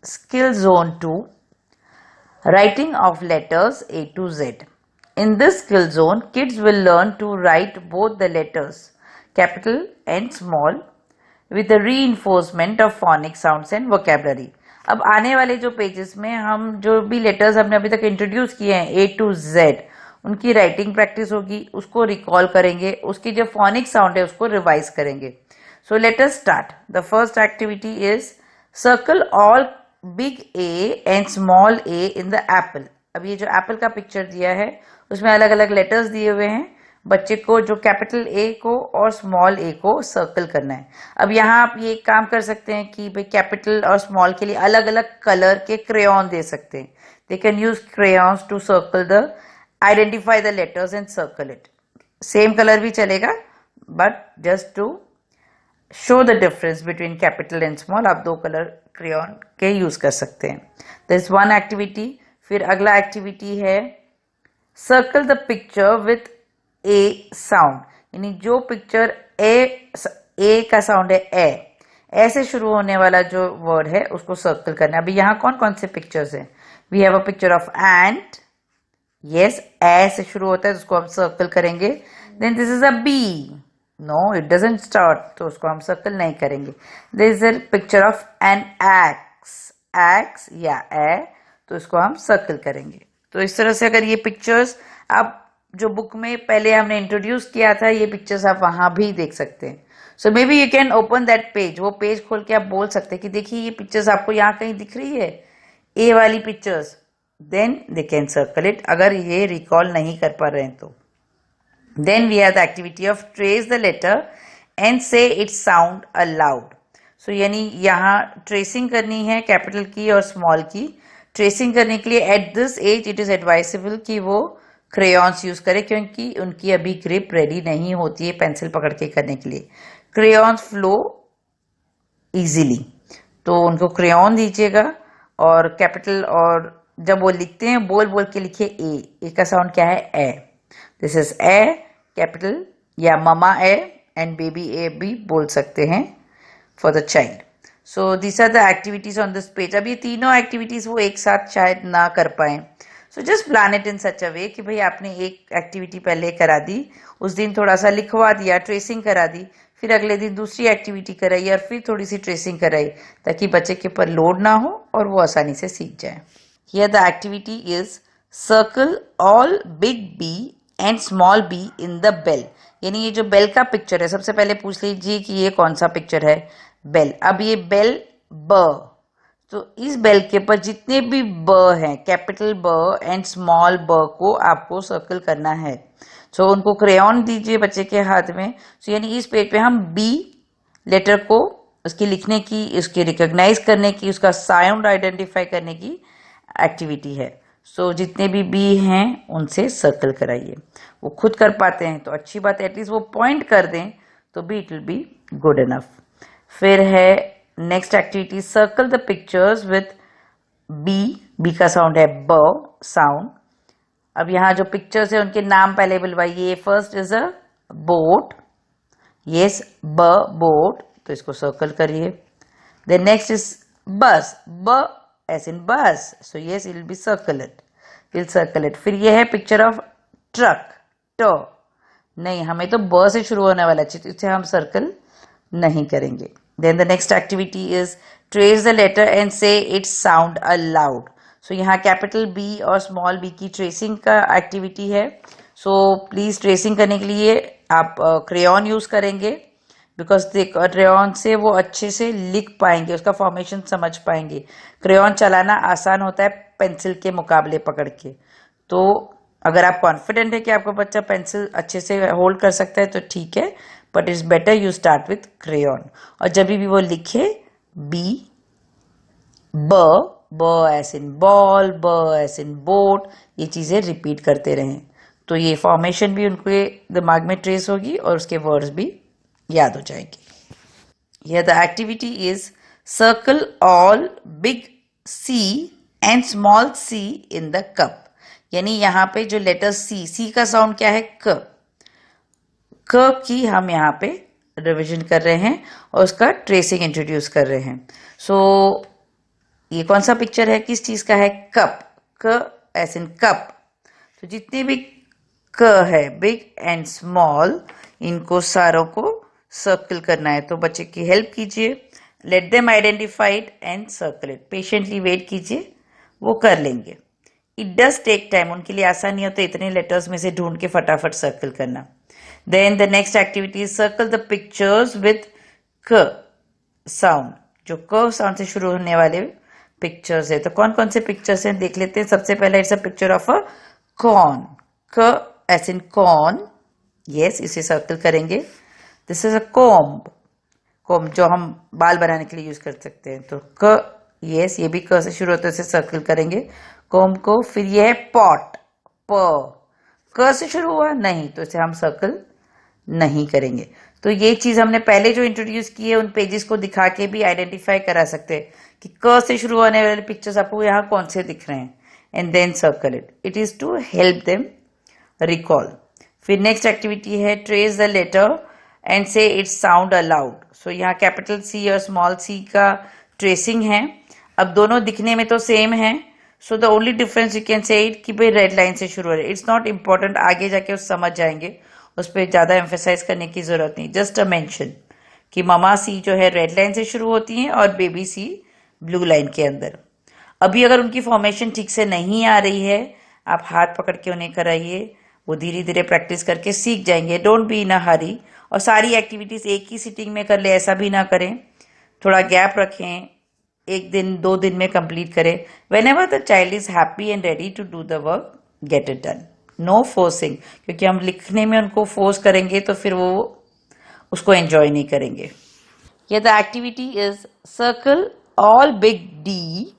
skill zone 2, writing of letters A to Z. In this skill zone, kids will learn to write both the letters, capital and small, with the reinforcement of phonic sounds and vocabulary. अब आने वाले जो pages में हम जो भी letters हमने अभी तक इंट्रोड्यूस किए हैं A to Z, उनकी राइटिंग प्रैक्टिस होगी, उसको रिकॉल करेंगे, उसकी जो फोनिक साउंड है उसको रिवाइज करेंगे. So let us start. The first activity is circle all big A and small A in the Apple. अब ये जो एप्पल का पिक्चर दिया है उसमें अलग अलग लेटर्स दिए हुए हैं. बच्चे को जो कैपिटल ए को और स्मॉल ए को सर्कल करना है. अब यहाँ आप ये काम कर सकते हैं कि भाई कैपिटल और स्मॉल के लिए अलग अलग कलर के क्रेयॉन दे सकते हैं. They can use crayons to circle the identify the letters and circle it. Same colour भी चलेगा but just to show the difference between capital and small आप दो कलर क्रेयॉन के यूज कर सकते हैं. This one activity. फिर अगला एक्टिविटी है circle the picture with A sound. यानी जो पिक्चर ए का साउंड है ए से शुरू होने वाला जो वर्ड है उसको सर्कल करना है. अभी यहाँ कौन कौन से पिक्चर्स हैं? We have a picture of ant. Yes, a से शुरू होता है तो उसको हम सर्कल करेंगे. Then this is a bee. No, it doesn't start, तो उसको हम सर्कल नहीं करेंगे. This is a picture of an axe या ए, तो इसको हम सर्कल करेंगे. तो इस तरह से अगर ये पिक्चर्स आप जो बुक में पहले हमने इंट्रोड्यूस किया था ये पिक्चर्स आप वहां भी देख सकते हैं. So may be you can open that page. वो पेज खोल के आप बोल सकते हैं कि देखिए ये पिक्चर्स आपको यहाँ कहीं दिख रही है, ए वाली pictures. Then they can circle it अगर ये रिकॉल नहीं कर पा रहे हैं तो. Then we have the activity of trace the letter and say it sound aloud. So यानी यहाँ ट्रेसिंग करनी है कैपिटल की और स्मॉल की. ट्रेसिंग करने के लिए at this age it is advisable कि वो क्रेयॉन्स यूज करें क्योंकि उनकी अभी ग्रिप रेडी नहीं होती है पेंसिल पकड़ के करने के लिए. क्रेयॉन्स फ्लो इजीली, तो उनको क्रेयॉन दीजिएगा. और कैपिटल और जब वो लिखते हैं बोल बोल के लिखिए ए का साउंड क्या है? A. This is A capital या mama A and baby A भी बोल सकते हैं for the child. So this are the activities on this page. अब ये तीनों एक्टिविटीज वो एक साथ शायद ना कर पाए. So just plan it in such a way कि भाई आपने एक एक्टिविटी पहले करा दी, उस दिन थोड़ा सा लिखवा दिया, ट्रेसिंग करा दी, फिर अगले दिन दूसरी एक्टिविटी कराई और फिर थोड़ी सी ट्रेसिंग कराई ताकि बच्चे के ऊपर लोड ना हो और वो आसानी से सीख जाए. Here the activity is circle all big B and small B in the bell. यानी ये जो बेल का पिक्चर है सबसे पहले पूछ लीजिए कि ये कौन सा पिक्चर है? बेल. अब ये बेल ब, तो इस बेल के ऊपर जितने भी ब हैं कैपिटल ब एंड स्मॉल ब को आपको सर्कल करना है. सो उनको क्रेयॉन दीजिए बच्चे के हाथ में. सो यानी इस पेज पे हम बी लेटर को उसकी लिखने की, उसकी रिकॉग्नाइज करने की, उसका साउंड आइडेंटिफाई करने की एक्टिविटी है. सो जितने भी बी हैं उनसे सर्कल कराइए. वो खुद कर पाते हैं तो अच्छी बात है, एटलीस्ट वो पॉइंट कर दें तो भी it will be good enough. फिर है next activity circle the pictures with B का साउंड है ब साउंड. अब यहाँ जो पिक्चर्स है उनके नाम पहले बुलवाइए. First is a boat. Yes, b boat, तो इसको सर्कल करिए. देन नेक्स्ट इज बस, ब एस इन बस, so yes it will B circle it, will circle it. फिर ये है पिक्चर ऑफ ट्रक, ट. नहीं, हमें तो ब से शुरू होने वाला चाहिए, इसे हम सर्कल नहीं करेंगे. Then the next activity is trace the letter and say its sound aloud. So यहाँ कैपिटल B और स्मॉल b की ट्रेसिंग का एक्टिविटी है. सो प्लीज ट्रेसिंग करने के लिए आप क्रेयॉन यूज करेंगे बिकॉज क्रेयॉन से वो अच्छे से लिख पाएंगे, उसका फॉर्मेशन समझ पाएंगे. क्रेयॉन चलाना आसान होता है पेंसिल के मुकाबले पकड़ के. तो अगर आप कॉन्फिडेंट है कि आपका बच्चा पेंसिल अच्छे से होल्ड कर सकता है तो ठीक है, but it's better you start with crayon. और जब भी वो लिखे बी, ब एस इन बॉल, ब एस इन बोट, ये चीजें रिपीट करते रहें तो ये फॉर्मेशन भी उनके दिमाग में ट्रेस होगी और उसके वर्ड्स भी याद हो जाएंगे. Here the activity is circle all big C and small c in the cup. यानी यहाँ पे जो लेटर सी का साउंड क्या है? क की हम यहाँ पे रिविजन कर रहे हैं और उसका ट्रेसिंग इंट्रोड्यूस कर रहे हैं. सो ये कौन सा पिक्चर है, किस चीज का है, कप, क एस इन कप। तो जितने भी क है बिग एंड स्मॉल, इनको सारों को सर्कल करना है। तो बच्चे की हेल्प कीजिए, let them identify it and circle it, patiently wait कीजिए, वो कर लेंगे। इट डज टेक टाइम, उनके लिए आसान नहीं होता इतने लेटर्स में से ढूंढ के फटाफट सर्कल करना। Then the next activity is circle the pictures with क साउंड, जो क साउंड से शुरू होने वाले पिक्चर्स है। तो कौन कौन से पिक्चर्स हैं देख लेते हैं। सबसे पहले it's a picture of a corn, क एस इन कॉर्न, यस, इसे सर्कल करेंगे। This is a comb, comb जो हम बाल बनाने के लिए यूज कर सकते हैं। तो क, यस, ये भी क से शुरू होता है, इसे सर्कल करेंगे कॉम्ब को। फिर ये है पॉट, प, क से शुरू हुआ नहीं, तो इसे हम सर्कल नहीं करेंगे। तो ये चीज हमने पहले जो इंट्रोड्यूस की है उन पेजेस को दिखा के भी आइडेंटिफाई करा सकते हैं कि क से शुरू होने वाले पिक्चर्स आपको यहाँ कौन से दिख रहे हैं, and then circle it. It is to help them recall. फिर नेक्स्ट एक्टिविटी है trace the letter and say it sound aloud. So यहाँ कैपिटल सी और स्मॉल सी का ट्रेसिंग है। अब दोनों दिखने में तो सेम है, so the only difference you can say it कि भाई रेड लाइन से शुरू हो रहा है। इट्स नॉट इम्पोर्टेंट, आगे जाके उस समझ जाएंगे, उस पर ज्यादा एम्फेसाइज करने की जरूरत नहीं। जस्ट अ मेंशन कि ममा सी जो है रेड लाइन से शुरू होती है और बेबी सी ब्लू लाइन के अंदर। अभी अगर उनकी फॉर्मेशन ठीक से नहीं आ रही है, आप हाथ पकड़ के उन्हें कराइए, वो धीरे धीरे प्रैक्टिस करके सीख जाएंगे। डोंट बी इन अ हरी, और सारी एक्टिविटीज एक ही सिटिंग में कर ले ऐसा भी ना करें, थोड़ा गैप रखें, एक दिन 2 दिन में कंप्लीट करें। Whenever the child is happy and ready to do the work, get it done, no forcing, क्योंकि हम लिखने में उनको फोर्स करेंगे तो फिर वो उसको एंजॉय नहीं करेंगे। ये the activity is circle all big D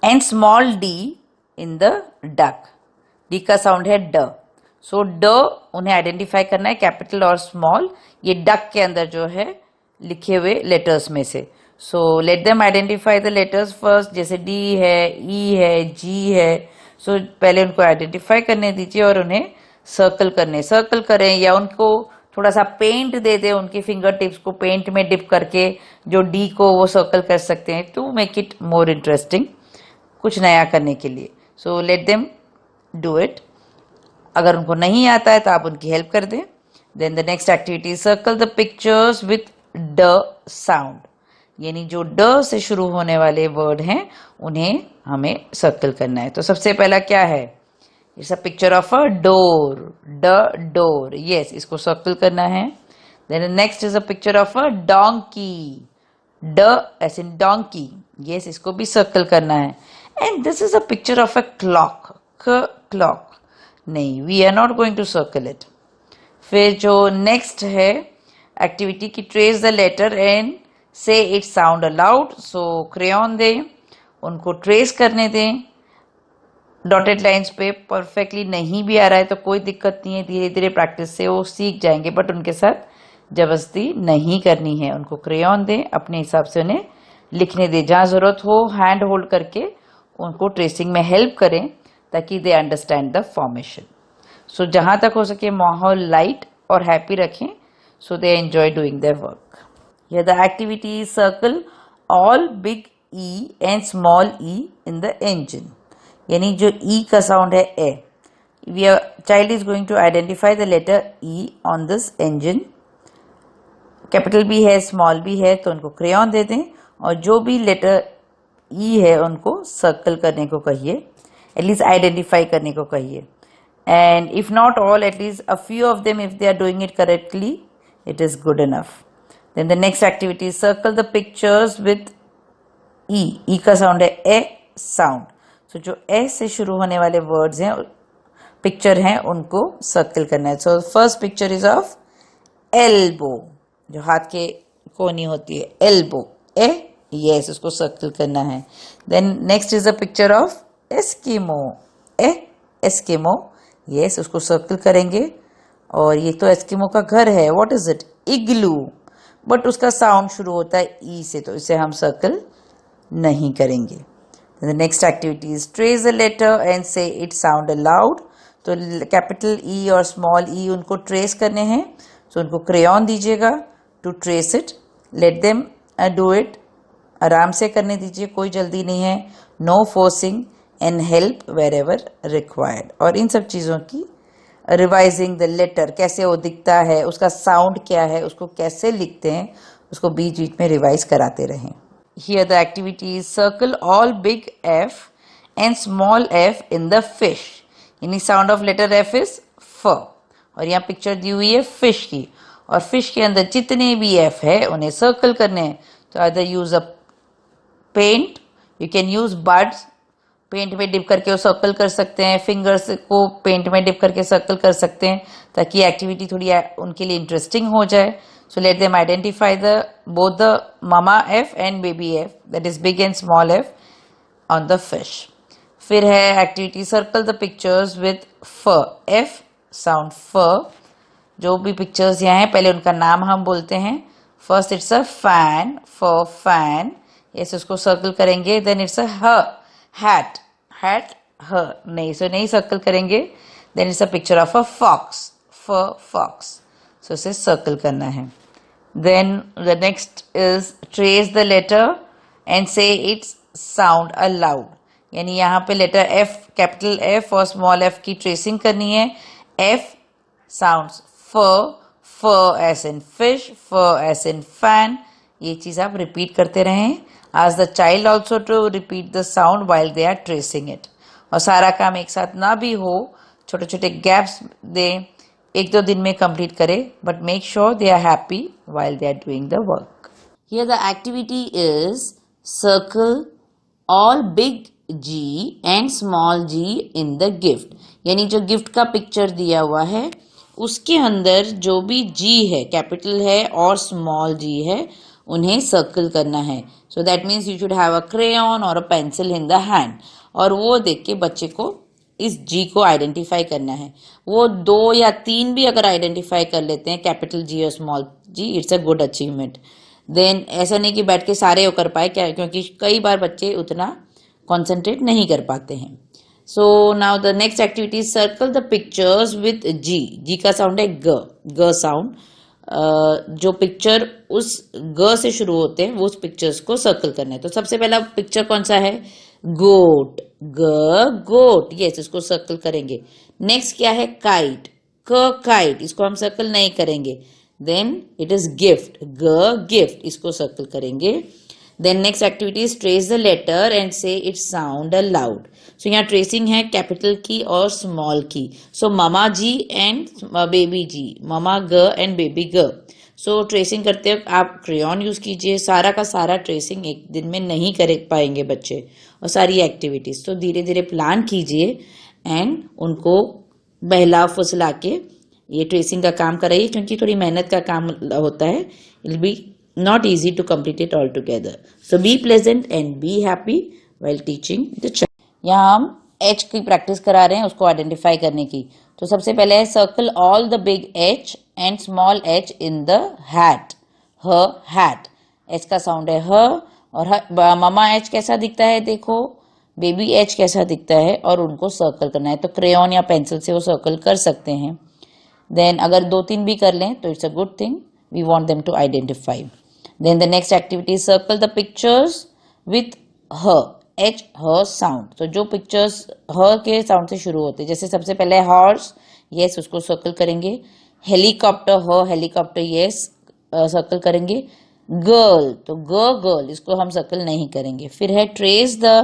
and small D in the duck. D का साउंड है ड, सो ड उन्हें आइडेंटिफाई करना है, कैपिटल और स्मॉल, ये डक के अंदर जो है लिखे हुए लेटर्स में से। सो let them identify the letters first, जैसे डी है, ई है, जी है। सो पहले उनको आइडेंटिफाई करने दीजिए और उन्हें सर्कल करें, या उनको थोड़ा सा पेंट दे दे, उनके फिंगर टिप्स को पेंट में डिप करके जो डी को वो सर्कल कर सकते हैं, to make it more interesting, कुछ नया करने के लिए। So let them do it. अगर उनको नहीं आता है तो आप उनकी हेल्प कर दें। Then the next activity, circle the pictures with ड साउंड, यानी जो ड से शुरू होने वाले वर्ड हैं उन्हें हमें सर्कल करना है। तो सबसे पहला क्या है, it's a picture of a door, d door, yes, इसको सर्कल करना है। Then next is a picture of a donkey, d as in donkey, yes, इसको भी सर्कल करना है। And this is a picture of a clock, clock, नहीं, we are not going to circle it. फिर जो next है activity की trace the letter and say it sound aloud. So crayon दें, उनको ट्रेस करने दें डॉटेड लाइंस पे। परफेक्टली नहीं भी आ रहा है तो कोई दिक्कत नहीं है, धीरे धीरे प्रैक्टिस से वो सीख जाएंगे, बट उनके साथ जबरदस्ती नहीं करनी है। उनको क्रेयॉन दें, अपने हिसाब से उन्हें लिखने दें, जहां जरूरत हो हैंड होल्ड करके उनको ट्रेसिंग में हेल्प करें ताकि they understand the formation. So जहां तक हो सके माहौल लाइट और हैप्पी रखें, so they enjoy doing their work. Here the activity is circle all big E and small e in the engine. यानी जो E का साउंड है ए, child is going to identify the letter E on this engine. Capital भी है, small भी है, तो उनको क्रेयॉन दे दें और जो भी लेटर E है उनको सर्कल करने को कहिए, एटलीस्ट आइडेंटिफाई करने को कहिए। And if not all, at least a few of them, if they are doing it correctly, it is good enough. Then the next activity is circle the pictures with E. E का sound है ए sound, so जो ए से शुरू होने वाले words हैं, picture हैं, उनको सर्कल करना है। So first picture is of elbow, जो हाथ के कोनी होती है, एल्बो, ए, यस, उसको सर्कल करना है। Then next is a picture of Eskimo, E, Eskimo, yes, उसको सर्कल करेंगे। और ये तो एस्किमो का घर है, what is it, igloo, but उसका साउंड शुरू होता है ई से, तो इसे हम सर्कल नहीं करेंगे। Next activity is trace the letter and say it sound aloud. तो कैपिटल ई और स्मॉल ई उनको ट्रेस करने हैं, तो उनको क्रेयॉन दीजिएगा to trace it, let them do it आराम से करने दीजिए, कोई जल्दी नहीं है. No forcing and help wherever required. और इन सब चीज़ों की रिवाइजिंग द लेटर, कैसे वो दिखता है, उसका साउंड क्या है, उसको कैसे लिखते हैं, उसको बीच बीच में रिवाइज कराते रहें. Here the activity is circle all big f and small f in the fish. यानी sound of letter f is फ. और यहाँ पिक्चर दी हुई है फिश की, और फिश के अंदर जितने भी एफ है उन्हें सर्कल करने हैं. तो either use a paint, you can use birds, paint में डिप करके वो सर्कल कर सकते हैं, फिंगर्स को पेंट में डिप करके सर्कल कर सकते हैं, ताकि एक्टिविटी थोड़ी उनके लिए इंटरेस्टिंग हो जाए. सो let them identify the both the mama F and baby F, that is big and small F on the fish. फिर है activity circle the pictures with फ. एफ साउंड फ. जो भी पिक्चर्स यहाँ हैं पहले उनका नाम हम बोलते हैं. फर्स्ट इट्स अ फैन, फ फैन, यस उसको सर्कल करेंगे. Then it's a hat, hat ह नहीं, सो नहीं सर्कल करेंगे. Then it's a picture of a fox, फ फॉक्स, सो इसे सर्कल करना है. Then the next is trace the letter and say its sound aloud. यानी यहाँ पे लेटर एफ, कैपिटल एफ और स्मॉल एफ की ट्रेसिंग करनी है. एफ साउंड्स फ, फ एस इन फिश, फ एस इन फैन. ये चीज आप रिपीट करते रहें. Ask the child also to repeat the sound while they are tracing it. और सारा काम एक साथ ना भी हो, छोटे छोटे गैप्स दें, एक दो दिन में कंप्लीट करें, but make sure they are happy while they are doing the work. Here the activity is circle all big G and small g in the gift. यानी जो गिफ्ट का पिक्चर दिया हुआ है उसके अंदर जो भी G है, कैपिटल है और स्मॉल G है, उन्हें सर्कल करना है. So that means you should have a crayon और a pencil in the hand. और वो देख के बच्चे को इस जी को आइडेंटिफाई करना है. वो 2 या 3 भी अगर आइडेंटिफाई कर लेते हैं, कैपिटल जी और small G, it's a good achievement. Then ऐसा नहीं कि बैठ के सारे कर पाए, क्या, क्योंकि कई बार बच्चे उतना कॉन्सेंट्रेट नहीं कर पाते हैं. So now the next activity, circle the pictures with g. G का साउंड है ग, ग साउंड. जो पिक्चर उस ग से शुरू होते हैं वो उस पिक्चर्स को सर्कल करना है. तो सबसे पहला पिक्चर कौन सा है? गोट, ग गोट, यस इसको सर्कल करेंगे. नेक्स्ट क्या है? काइट, क काइट, इसको हम सर्कल नहीं करेंगे. देन इट इज गिफ्ट, ग गिफ्ट, इसको सर्कल करेंगे. Then next activity is trace the letter and say it sound aloud. So यहाँ ट्रेसिंग है कैपिटल की और स्मॉल की. सो मामा जी एंड बेबी जी, मामा ग एंड बेबी ग. सो ट्रेसिंग करते वक्त आप क्रेयॉन यूज कीजिए. सारा का सारा ट्रेसिंग एक दिन में नहीं कर पाएंगे बच्चे, और सारी एक्टिविटीज तो धीरे धीरे प्लान कीजिए एंड उनको बहला फुसला के ये ट्रेसिंग का काम कराइए, क्योंकि थोड़ी मेहनत का काम होता है. It be not easy to complete it all together. So be pleasant and be happy while teaching the child. यहाँ हम H की प्रैक्टिस करा रहे हैं, उसको आइडेंटिफाई करने की. तो सबसे पहले है circle all the big H and small H in the hat. ह हैट, H का साउंड है ह. और मामा H कैसा दिखता है देखो, बेबी H कैसा दिखता है, और उनको सर्कल करना है. तो क्रेयॉन या पेंसिल से वो सर्कल कर सकते हैं. देन अगर 2-3 भी कर लें तो it's a good thing. We want them to identify. Then the next activity is circle the pictures with her, H, her sound. तो जो pictures her के sound से शुरू होते हैं, जैसे सबसे पहले horse, yes उसको circle करेंगे. helicopter, her helicopter, yes circle करेंगे. girl, तो girl, इसको हम circle नहीं करेंगे. फिर है trace the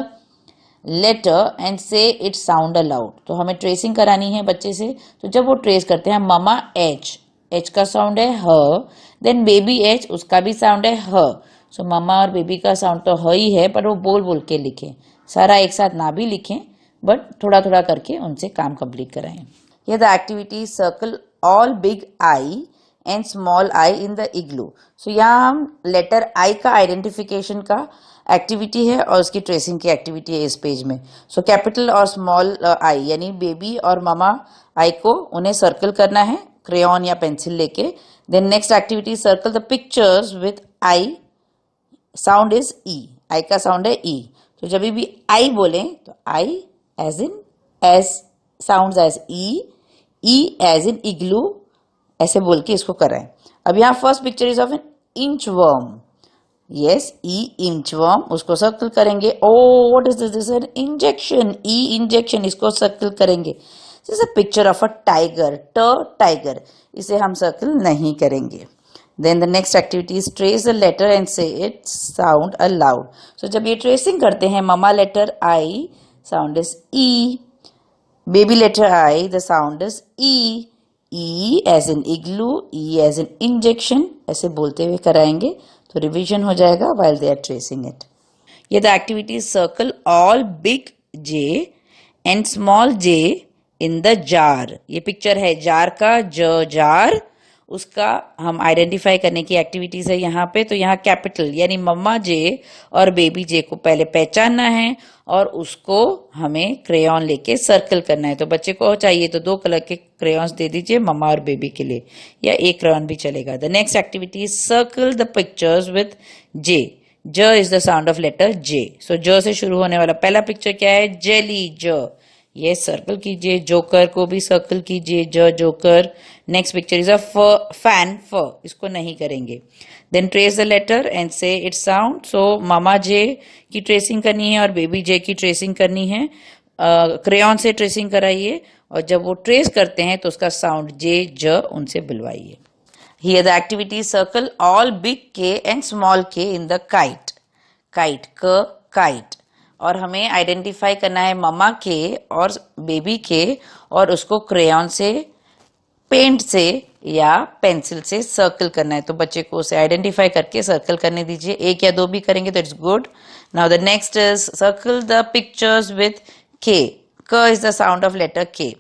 letter and say it sound aloud. तो हमें tracing करानी है बच्चे से. तो जब वो trace करते हैं, मामा H, H का साउंड है ह. देन बेबी H, उसका भी साउंड है ह. सो मामा और बेबी का साउंड तो ह ही है, पर वो बोल बोल के लिखें. सारा एक साथ ना भी लिखें, बट थोड़ा थोड़ा करके उनसे काम कंप्लीट कराएं. ये the activity circle all big i and small i in the igloo. So यहाँ हम लेटर आई का आइडेंटिफिकेशन का एक्टिविटी है और उसकी ट्रेसिंग की एक्टिविटी है इस पेज में. सो कैपिटल और स्मॉल आई यानी बेबी और मामा आई को उन्हें सर्कल करना है क्रेयॉन या पेंसिल लेके. Then next activity circle the pictures with i. Sound is ई, आई का साउंड है ई. तो जब भी आई बोलें तो I as in s sound as ई, ई एज इन इग्लू, ऐसे बोल के इसको कराएं. अब यहाँ first picture is of an inchworm. Yes, ई इंचवर्म, उसको सर्कल करेंगे. Oh what is this? This an injection. ई इंजेक्शन, इसको सर्कल करेंगे. This is a picture of a tiger. Tiger, इसे हम सर्कल नहीं करेंगे. Then the next activity is trace the letter and say it sound aloud. So जब ये tracing करते हैं, mama letter I, sound is ई. Baby letter I, the sound is E. E as in igloo, E as in injection. ऐसे बोलते हुए कराएंगे तो रिवीजन हो जाएगा while they are tracing it. ये the activity is circle all big J and small j in the jar. ये picture है जार का, जार, उसका हम आइडेंटिफाई करने की एक्टिविटीज है यहाँ पे. तो यहाँ कैपिटल यानी मम्मा जे और बेबी जे को पहले पहचानना है और उसको हमें क्रेयॉन लेके सर्कल करना है. तो बच्चे को चाहिए तो 2 कलर के क्रेयॉन्स दे दीजिए मम्मा और बेबी के लिए, या एक क्रेयॉन भी चलेगा. The next activity is circle the pictures with j. ज is the sound of letter j. So ज से शुरू होने वाला पहला पिक्चर क्या है? जेली, ज. ये सर्कल कीजिए. जोकर को भी सर्कल कीजिए, ज joker. Next picture is a fan, फ, इसको नहीं करेंगे. Then trace the letter and say its sound. So mama J की ट्रेसिंग करनी है और बेबी जे की ट्रेसिंग करनी है. क्रेयॉन से ट्रेसिंग कराइए और जब वो ट्रेस करते हैं तो उसका साउंड जे, ज उनसे बुलवाइए. Here the activity circle all big K and small k in the kite. Kite, क, kite. और हमें आइडेंटिफाई करना है ममा के और बेबी के और उसको क्रेयॉन से, पेंट से या पेंसिल से सर्कल करना है. तो बच्चे को उसे आइडेंटिफाई करके सर्कल करने दीजिए. 1 या 2 भी करेंगे तो it's good. Now the next is circle the pictures with K. क is the sound of letter K.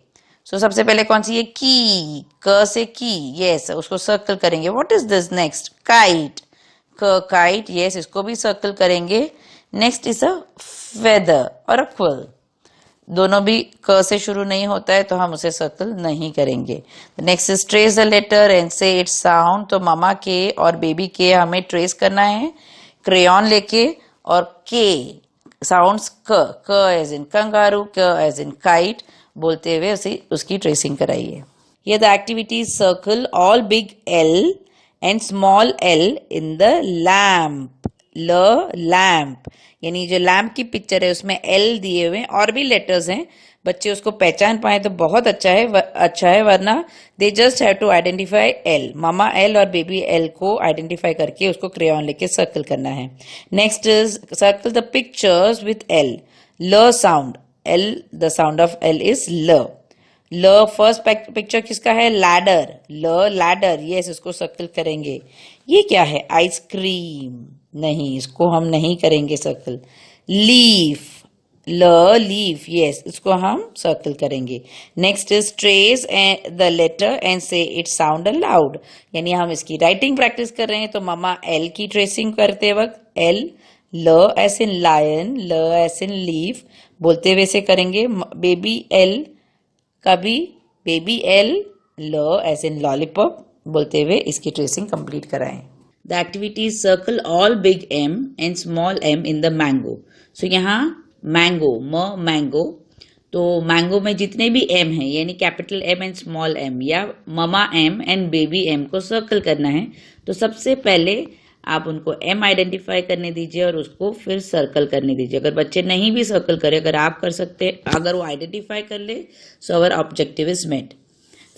So सबसे पहले कौन सी है? की. क से की, यस, उसको सर्कल करेंगे. What is this? Next kite. क, काइट, यस, इसको भी सर्कल करेंगे. नेक्स्ट इज अ फेदर और अ क्विल. दोनों भी क से शुरू नहीं होता है तो हम उसे सर्कल नहीं करेंगे. Next is trace the letter and say its sound. तो मामा के और बेबी के हमें ट्रेस करना है क्रेयॉन लेके और के साउंड्स क एज इन कंगारू, क एज इन काइट बोलते हुए उसकी ट्रेसिंग कराइए. ये the activity circle all big L and small L in the lamp. Lamp यानी जो लैम्प की पिक्चर है उसमें एल दिए हुए और भी लेटर्स हैं. बच्चे उसको पहचान पाए तो बहुत अच्छा है, वरना they just have to identify l. Mama l और बेबी एल को आइडेंटिफाई करके उसको क्रेयॉन लेके सर्कल करना है. Next is circle the pictures with l. ल sound, l, the sound of l is ल. ल फर्स्ट पिक्चर किसका है? लैडर. ल लैडर, यस, इसको सर्कल करेंगे. ये क्या है? आइसक्रीम. नहीं, इसको हम नहीं करेंगे सर्कल. लीफ, ल लीफ, यस, इसको हम सर्कल करेंगे. Next is trace the letter and say it sound aloud. यानी हम इसकी राइटिंग प्रैक्टिस कर रहे हैं तो मामा एल की ट्रेसिंग करते वक्त एल, ल एस इन लायन, ल एस इन लीफ बोलते हुए से करेंगे. बेबी एल का भी बेबी एल, ल एस इन लॉलीपॉप बोलते हुए इसकी ट्रेसिंग कंप्लीट कराएं. The activity is circle all big M and small m in the mango. So यहाँ mango, mango. तो mango में जितने भी M हैं यानी capital M and small M या mama M and baby M को सर्कल करना है. तो सबसे पहले आप उनको M आइडेंटिफाई करने दीजिए और उसको फिर सर्कल करने दीजिए. अगर बच्चे नहीं भी सर्कल करें, अगर आप कर सकते, अगर वो आइडेंटिफाई कर ले, so our objective is met.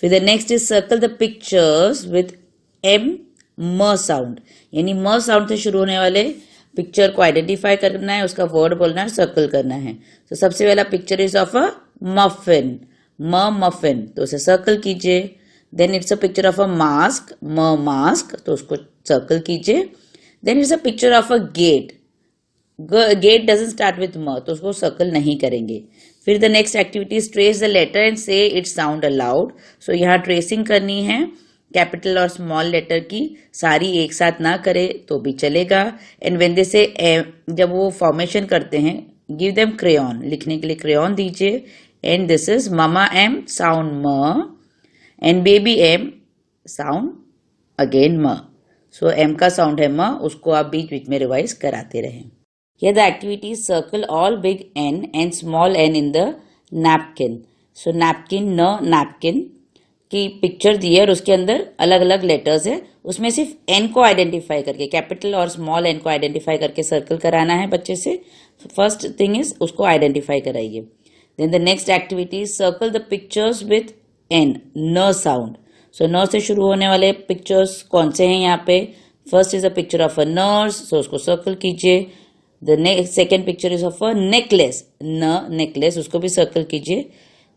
फिर the next is circle the pictures with M म साउंड. यानी म साउंड से शुरू होने वाले पिक्चर को आइडेंटिफाई करना है, उसका वर्ड बोलना है, सर्कल करना है. तो सबसे पहला picture is of a muffin. Muffin, तो उसे सर्कल कीजिए. Then it's a picture of a mask. Mask, तो उसको सर्कल कीजिए. Then it's a picture of a gate. Gate doesn't start with म, तो उसको सर्कल नहीं करेंगे. फिर the next activity is trace the letter and say it sound aloud. So यहाँ ट्रेसिंग करनी है कैपिटल और स्मॉल लेटर की. सारी एक साथ ना करे तो भी चलेगा. एंड व्हेन दे से, जब वो फॉर्मेशन करते हैं, गिव देम क्रेयॉन, लिखने के लिए क्रेयॉन दीजिए. And this is mama M sound म and baby M sound again म. सो एम का साउंड है म, उसको आप बीच बीच में रिवाइज कराते रहें. Here the activity is circle all big N and small n in the napkin. So napkin, napkin. की पिक्चर दी है और उसके अंदर अलग अलग लेटर्स है, उसमें सिर्फ एन को आइडेंटिफाई करके, कैपिटल और स्मॉल एन को आइडेंटिफाई करके सर्कल कराना है बच्चे से. फर्स्ट थिंग इज उसको आइडेंटिफाई कराइए. Then the next activity, circle the pictures with N, न साउंड. सो न से शुरू होने वाले पिक्चर्स कौन से हैं यहाँ पे? First is a picture of a nurse, so उसको सर्कल कीजिए. The next second picture is of a necklace, न नेकलेस, उसको भी सर्कल कीजिए.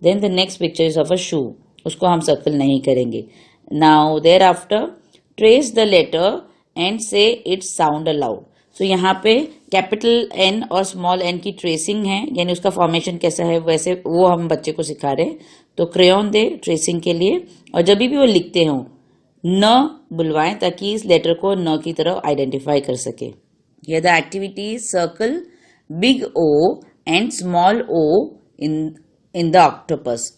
Then the next picture is of a shoe, उसको हम सर्कल नहीं करेंगे. Now thereafter trace the letter and say it sound aloud. So यहाँ पे कैपिटल एन और स्मॉल एन की ट्रेसिंग है, यानी उसका फॉर्मेशन कैसा है वैसे वो हम बच्चे को सिखा रहे हैं. तो क्रेयॉन दे ट्रेसिंग के लिए, और जब भी वो लिखते हो न बुलवाएं ताकि इस लेटर को न की तरह आइडेंटिफाई कर सके. ये the activity, circle big O and small O in the octopus.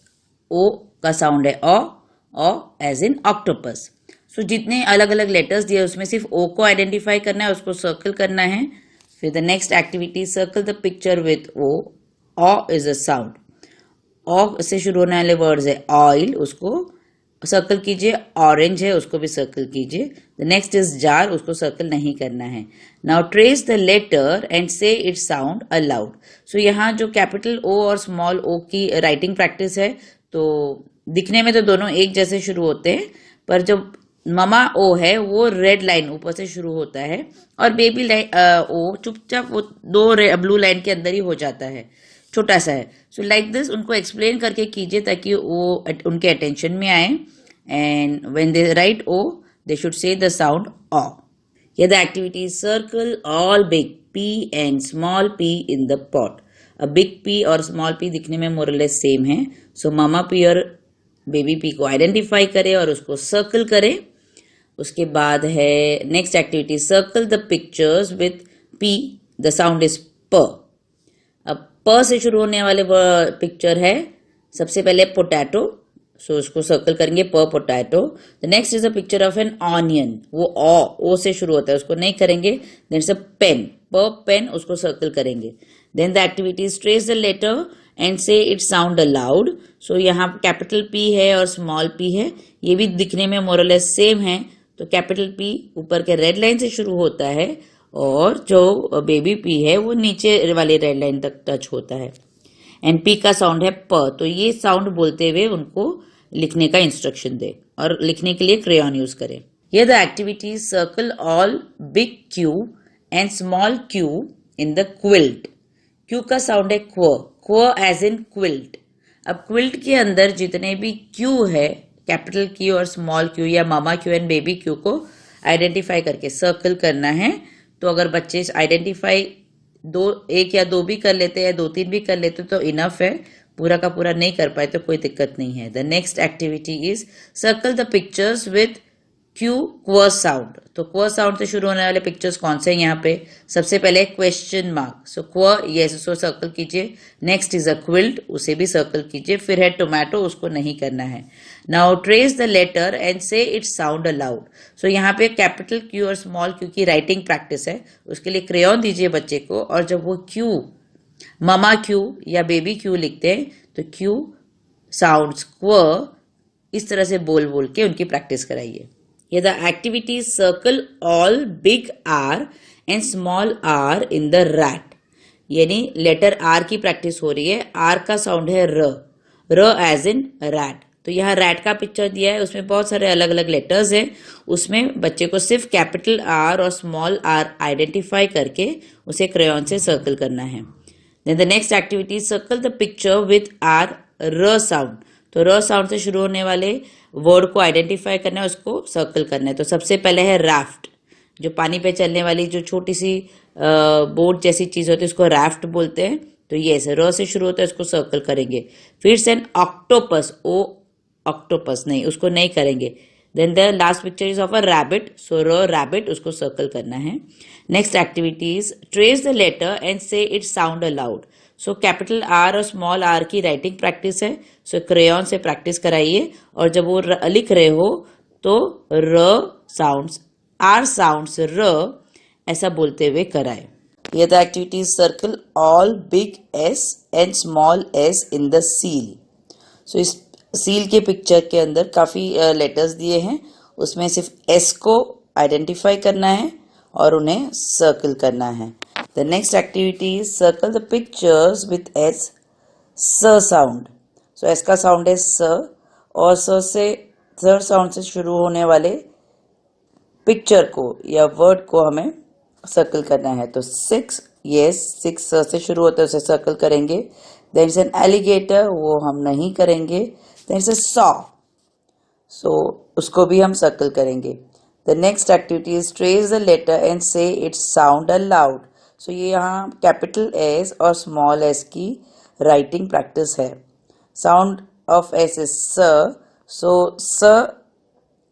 O का साउंड है ओ एज इन ऑक्टोपस. सो जितने अलग अलग लेटर्स दिए उसमें सिर्फ ओ को आइडेंटिफाई करना है, उसको सर्कल करना है. फिर the next activity, circle the picture with O is a sound. O से शुरू होने वाले वर्ड्स है ऑयल, उसको सर्कल कीजिए. ऑरेंज है, उसको भी सर्कल कीजिए. द नेक्स्ट इज जार, उसको सर्कल नहीं करना है. Now trace the letter and say it sound aloud. So यहाँ जो कैपिटल ओ और स्मॉल ओ की राइटिंग प्रैक्टिस है, तो दिखने में तो दोनों एक जैसे शुरू होते हैं, पर जब ममा ओ है वो रेड लाइन ऊपर से शुरू होता है और बेबी ओ चुपचाप वो दो ब्लू लाइन के अंदर ही हो जाता है, छोटा सा है. सो लाइक दिस उनको एक्सप्लेन करके कीजिए ताकि वो उनके अटेंशन में आए. And when they write O they should say the sound O. ये the activity, circle all big P and small P in the pot. अब बिग पी और स्मॉल पी दिखने में मोरलेस सेम है, सो मामा पी और baby P को identify करें और उसको सर्कल करें. उसके बाद है next activity, circle the pictures with P, the sound is प. अब प से शुरू होने वाले पिक्चर है सबसे पहले पोटैटो, सो उसको सर्कल करेंगे प potato. The next is a picture of an onion, वो ओ से शुरू होता है, उसको नहीं करेंगे. देन इज अ पेन, प पेन, उसको सर्कल करेंगे. Then the activities, trace the letter and say it sound aloud. So यहाँ कैपिटल पी है और स्मॉल पी है, ये भी दिखने में मोरलेस सेम है. तो कैपिटल पी ऊपर के रेड लाइन से शुरू होता है और जो बेबी पी है वो नीचे वाली रेड लाइन तक टच होता है. एंड पी का साउंड है प. तो ये साउंड बोलते हुए उनको लिखने का इंस्ट्रक्शन दे और लिखने के लिए क्रेयॉन यूज करें. ये the activity, circle all big Q and small Q in the quilt. Q का साउंड है क्व एज इन क्विल्ट. अब क्विल्ट के अंदर जितने भी क्यू है, कैपिटल क्यू और स्मॉल क्यू या मामा क्यू एंड बेबी क्यू को आइडेंटिफाई करके सर्कल करना है. तो अगर बच्चे आइडेंटिफाई एक या दो भी कर लेते हैं, दो तीन भी कर लेते तो इनफ है. पूरा का पूरा नहीं कर पाए तो कोई दिक्कत नहीं है. The next activity is circle the pictures with क्व साउंड. तो क्व साउंड से शुरू होने वाले पिक्चर्स कौन से हैं यहाँ पे? सबसे पहले क्वेश्चन मार्क, सो क्व, यस, उसको सर्कल कीजिए. नेक्स्ट इज अ क्विल्ट, उसे भी सर्कल कीजिए. फिर है टोमेटो, उसको नहीं करना है. Now trace the letter and say it sound aloud. So यहाँ पे कैपिटल क्यू और स्मॉल क्यू की राइटिंग प्रैक्टिस है, उसके लिए क्रेयॉन दीजिए बच्चे को, और जब वो क्यू, मामा क्यू या बेबी क्यू लिखते हैं तो क्यू साउंड्स क्व इस तरह से बोल बोल के उनकी प्रैक्टिस कराइए. ये the activity, circle all big R and small R in the rat. यानी लेटर आर की प्रैक्टिस हो रही है. आर का साउंड है र एज इन रैट. तो यहाँ रैट का पिक्चर दिया है, उसमें बहुत सारे अलग अलग लेटर्स हैं. उसमें बच्चे को सिर्फ कैपिटल आर और स्मॉल आर आइडेंटिफाई करके उसे क्रेयॉन से सर्कल करना है. Then the next activity, circle the picture with R र साउंड. तो र साउंड से शुरू होने वाले वर्ड को आइडेंटिफाई करना है, उसको सर्कल करना है. तो सबसे पहले है राफ्ट, जो पानी पे चलने वाली जो छोटी सी बोट जैसी चीज होती है उसको राफ्ट बोलते हैं. तो ये र से शुरू होता है, उसको सर्कल करेंगे. फिर से ऑक्टोपस, ओ ऑक्टोपस नहीं, उसको नहीं करेंगे. Then the last picture is of a rabbit, so rabbit, उसको सर्कल करना है. Next activities, trace the letter and say it sound aloud. So capital R और स्मॉल आर की राइटिंग प्रैक्टिस है, सो क्रेयॉन से प्रैक्टिस कराइए और जब वो लिख रहे हो तो र साउंड्स, आर साउंड्स र ऐसा बोलते हुए कराए. ये the activities, circle all big S and small S in the seal. So इस सील के पिक्चर के अंदर काफ़ी लेटर्स दिए हैं, उसमें सिर्फ एस को आइडेंटिफाई करना है और उन्हें सर्कल करना है। The next activity is circle the pictures with S स साउंड। सो एस का साउंड है स, और स साउंड से शुरू होने वाले पिक्चर को या वर्ड को हमें सर्कल करना है। तो 6, यस 6 से शुरू होता है, उसे सर्कल करेंगे। देन इज एन एलिगेटर, वो हम नहीं करेंगे। Then is a saw, so उसको भी हम सर्कल करेंगे। The next activity is trace the letter and say its sound aloud. So ये यहाँ कैपिटल एस और स्मॉल एस की राइटिंग प्रैक्टिस है। साउंड ऑफ एस इज स, सो स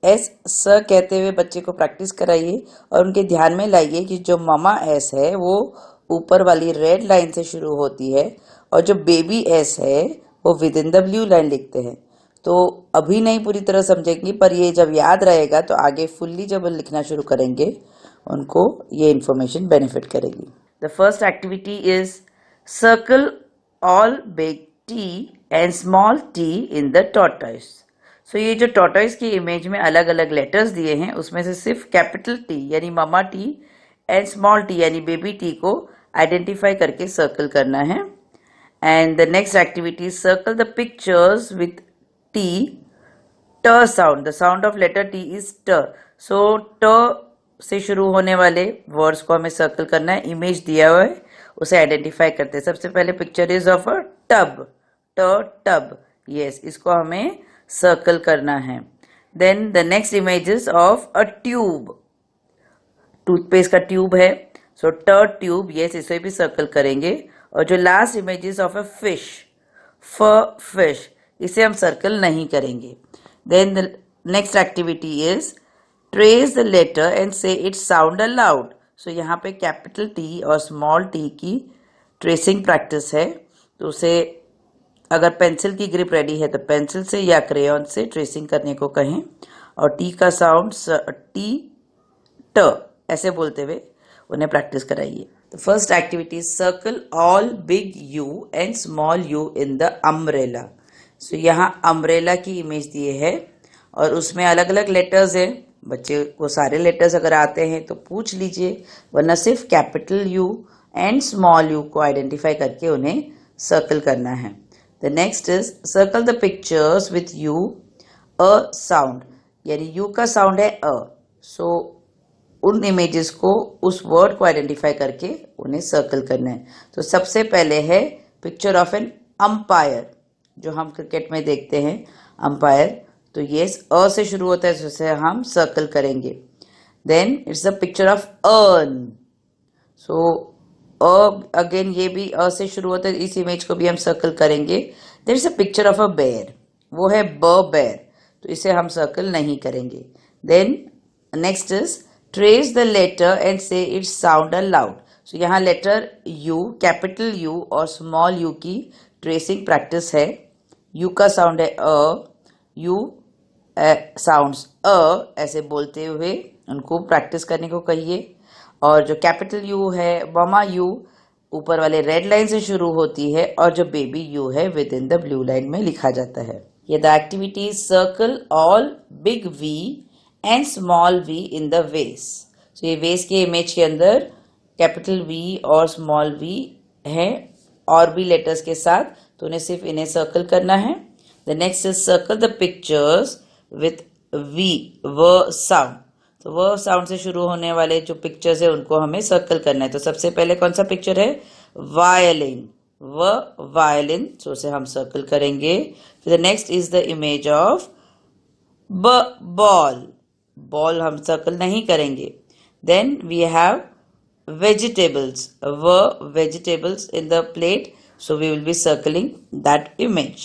एस स कहते हुए बच्चे को प्रैक्टिस कराइए और उनके ध्यान में लाइए कि जो ममा एस है वो ऊपर वाली रेड लाइन से शुरू होती है और जो बेबी एस है वो with in the blue line लिखते हैं। तो अभी नहीं पूरी तरह समझेंगे, पर ये जब याद रहेगा तो आगे फुल्ली जब लिखना शुरू करेंगे उनको ये इंफॉर्मेशन बेनिफिट करेगी। The first activity is circle all big T and small T in the tortoise. So ये जो टॉर्टॉइस की इमेज में अलग अलग लेटर्स दिए हैं उसमें से सिर्फ कैपिटल टी यानी mama T and small T यानी बेबी टी को आइडेंटिफाई करके सर्कल करना है। And the next activity circle the pictures with T ट sound. The sound of letter T is ट, सो ट से शुरू होने वाले वर्ड्स को हमें सर्कल करना है। इमेज दिया हुआ है उसे आइडेंटिफाई करते हैं। सबसे पहले picture is of a tub, tub, yes इसको हमें सर्कल करना है। Then the next image is of a tube, toothpaste का ट्यूब है, सो ट्यूब, यस इसे भी सर्कल करेंगे। और जो last image is of a fish, fish, इसे हम सर्कल नहीं करेंगे। Then the next activity is trace the letter and say it sound aloud. So यहाँ पे कैपिटल टी और स्मॉल टी की ट्रेसिंग प्रैक्टिस है, तो उसे अगर पेंसिल की ग्रिप रेडी है तो पेंसिल से या क्रेयॉन से ट्रेसिंग करने को कहें। और टी का साउंड टी ट ऐसे बोलते हुए उन्हें प्रैक्टिस कराइए। The first activity circle all big U and small U in the umbrella. So यहाँ अम्ब्रेला की इमेज दिए है और उसमें अलग अलग लेटर्स है। बच्चे को सारे लेटर्स अगर आते हैं तो पूछ लीजिए, वरना सिर्फ capital you and small you को आइडेंटिफाई करके उन्हें सर्कल करना है। The next is circle the pictures with you a sound, यानी यू का साउंड है अ, सो उन इमेजेस को उस वर्ड को आइडेंटिफाई करके उन्हें सर्कल करना है। तो सबसे पहले है पिक्चर ऑफ एन अंपायर, जो हम क्रिकेट में देखते हैं अंपायर, तो ये अ से शुरू होता है, जिसे हम सर्कल करेंगे। Then it's a picture of urn, so a again ये भी अ से शुरू होता है, इस इमेज को भी हम सर्कल करेंगे। There is a picture of a bear, वो है बेयर, तो इसे हम सर्कल नहीं करेंगे। Then next is trace the letter and say it sound aloud. So यहाँ लेटर यू, कैपिटल यू और स्मॉल यू की ट्रेसिंग प्रैक्टिस है। यू का साउंड है अ, यू साउंड्स अ ऐसे बोलते हुए उनको प्रैक्टिस करने को कहिए। और जो कैपिटल यू है ममा यू ऊपर वाले रेड लाइन से शुरू होती है और जो बेबी यू है with in the blue line में लिखा जाता है। ये the activity circle all big V and small V in the vase. So ये वेस के इमेज के अंदर कैपिटल वी और स्मॉल वी है और भी लेटर्स के साथ, तो उन्हें सिर्फ इन्हें सर्कल करना है। The next is circle the pictures with V व साउंड। तो वो साउंड से शुरू होने वाले जो पिक्चर्स है उनको हमें सर्कल करना है। तो सबसे पहले कौन सा पिक्चर है, वायलिन, वायलिन, सो उसे हम सर्कल करेंगे। फिर the next is the image of ball, ball हम सर्कल नहीं करेंगे। Then we have vegetables, vegetables in the plate, so we will be circling that image.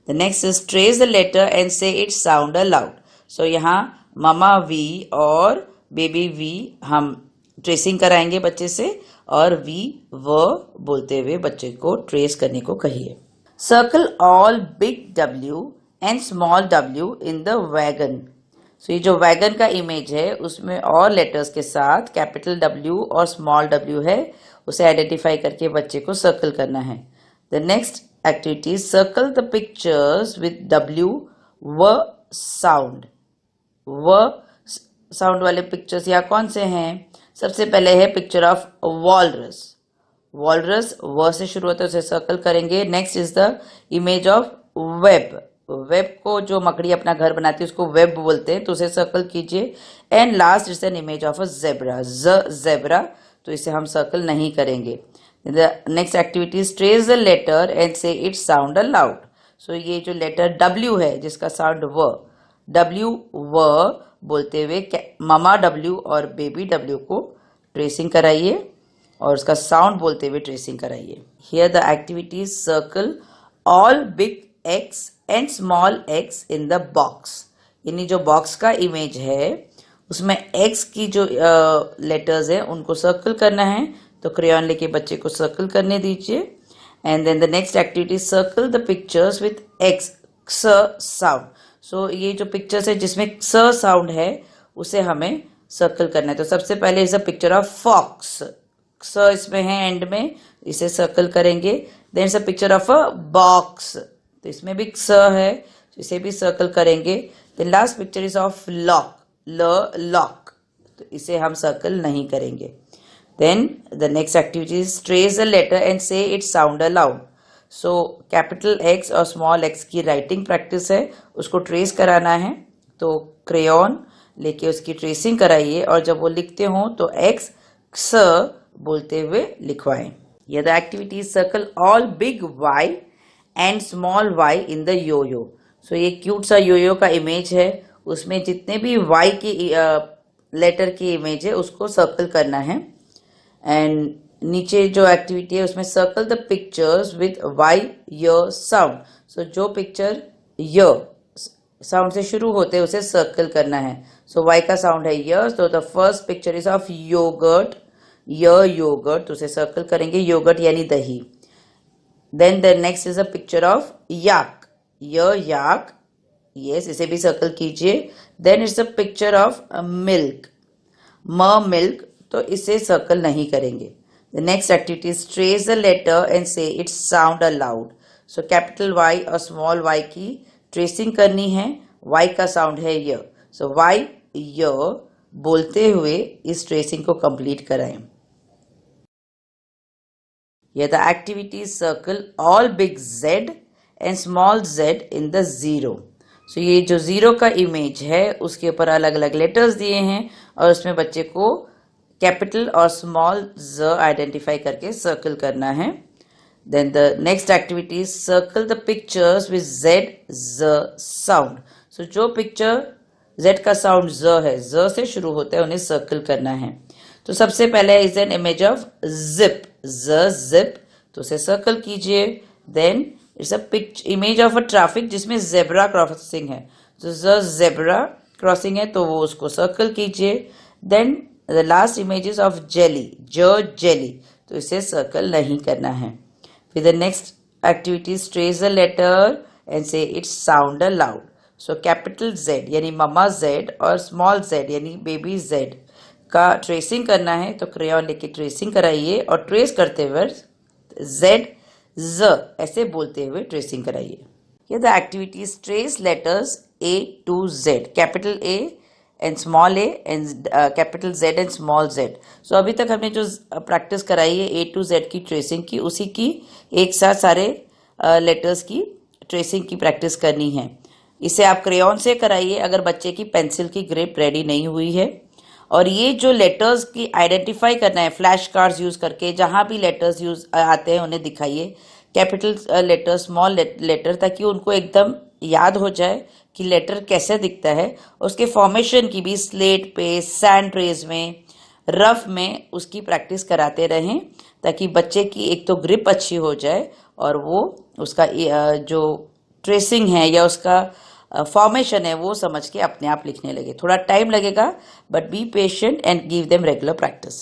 The next is trace the letter and say it sound aloud. So यहाँ mama V और baby V हम tracing कराएंगे बच्चे से और V व बोलते हुए बच्चे को ट्रेस करने को कहिए। Circle all big W and small W in the wagon. सो ये जो वैगन का इमेज है उसमें और लेटर्स के साथ कैपिटल W और स्मॉल w है, उसे आइडेंटिफाई करके बच्चे को सर्कल करना है। The next activity, circle the pictures with W व sound. व साउंड वाले पिक्चर्स यहाँ कौन से हैं? सबसे पहले है पिक्चर ऑफ वॉलरस. वॉलरस व से शुरू होता है, उसे सर्कल करेंगे. Next is the image of web. Web को जो मकड़ी अपना घर बनाती है उसको वेब बोलते हैं, तो उसे सर्कल कीजिए. And last is an image of a zebra. Zebra, तो इसे हम सर्कल नहीं करेंगे. The next activity is trace the letter and say it sound aloud. So ये जो लेटर W है जिसका साउंड व, W व बोलते हुए मामा W और बेबी W को ट्रेसिंग कराइए और उसका साउंड बोलते हुए ट्रेसिंग कराइए. Here the activities, circle all big X and small x in the box. यानी जो बॉक्स का इमेज है उसमें X की जो लेटर्स है उनको सर्कल करना है, तो क्रेयॉन लेके बच्चे को सर्कल करने दीजिए. And then the next activity, circle the pictures with X स साउंड. सो ये जो पिक्चर्स है जिसमें स साउंड है उसे हमें सर्कल करना है. तो सबसे पहले is a picture of fox. स इसमें है एंड में, इसे सर्कल करेंगे. Then is a picture of a box, तो इसमें भी स है, इसे भी सर्कल करेंगे. Then last picture is of lock. Lock, तो इसे हम सर्कल नहीं करेंगे. Then the next activity is trace the letter and say it sound aloud. So capital X और स्मॉल x की राइटिंग प्रैक्टिस है, उसको ट्रेस कराना है. तो क्रेयॉन लेके उसकी ट्रेसिंग कराइए और जब वो लिखते हो तो X स बोलते हुए लिखवाएं. ये the activity, circle all big Y and small y in the yoyo. So ये क्यूट सा यो-यो का इमेज है, उसमें जितने भी Y की लेटर की इमेज है उसको सर्कल करना है. एंड नीचे जो एक्टिविटी है उसमें circle the pictures with Y य साउंड. सो जो पिक्चर य साउंड से शुरू होते हैं उसे सर्कल करना है. सो Y का साउंड है य, तो the first picture is of yoghurt. Yoghurt, तो उसे सर्कल करेंगे. योगर्ट यानी दही. Then the next is a picture of yak. Yak, yes, इसे भी सर्कल कीजिए. Then it's a picture of milk. Milk, तो इसे सर्कल नहीं करेंगे. The next activity is trace the letter and say it sound aloud. So capital Y और small y की tracing करनी है. Y का साउंड है य, सो Y य बोलते हुए इस ट्रेसिंग को कंप्लीट कराएं. Here the activity, circle all big Z and small z in the zero. So ये जो जीरो का इमेज है उसके ऊपर अलग अलग लेटर्स दिए हैं और उसमें बच्चे को कैपिटल और स्मॉल ज आइडेंटिफाई करके सर्कल करना है. Then the next activity, circle the pictures with Z ज साउंड. सो जो पिक्चर Z का साउंड ज है, ज से शुरू होता है, उन्हें सर्कल करना है. तो सबसे पहले is an image of zip. Zip, तो उसे सर्कल कीजिए. Then it's a image of a traffic जिसमें जेब्रा क्रॉसिंग है, तो जेब्रा क्रॉसिंग है तो वो उसको सर्कल कीजिए. Then the last image is of jelly. Jelly, तो इसे सर्कल नहीं करना है. फिर the next activity, trace the letter and say it sound aloud. So capital Z यानी ममा Z और स्मॉल z यानी बेबी Z का ट्रेसिंग करना है, तो क्रेयॉन लेके ट्रेसिंग कराइए और ट्रेस करते हुए Z ज ऐसे बोलते हुए ट्रेसिंग कराइए. ये the activities, trace letters A to Z, capital A and small a and capital Z and small z. सो अभी तक हमने जो प्रैक्टिस कराई है A to Z की ट्रेसिंग की, उसी की एक साथ सारे लेटर्स की ट्रेसिंग की प्रैक्टिस करनी है. इसे आप क्रेयॉन से कराइए अगर बच्चे की पेंसिल की ग्रिप रेडी नहीं हुई है. और ये जो लेटर्स की आइडेंटिफाई करना है फ्लैश कार्ड्स यूज करके, जहां भी लेटर्स यूज आते हैं उन्हें दिखाइए, कैपिटल लेटर, स्मॉल लेटर, ताकि उनको एकदम याद हो जाए कि लेटर कैसे दिखता है. उसके फॉर्मेशन की भी स्लेट पे, सैंड ट्रेज में, रफ में उसकी प्रैक्टिस कराते रहें, ताकि बच्चे की एक तो ग्रिप अच्छी हो जाए और वो उसका जो ट्रेसिंग है या उसका फॉर्मेशन है वो समझ के अपने आप लिखने लगे. थोड़ा टाइम लगेगा, but be patient and give them regular practice.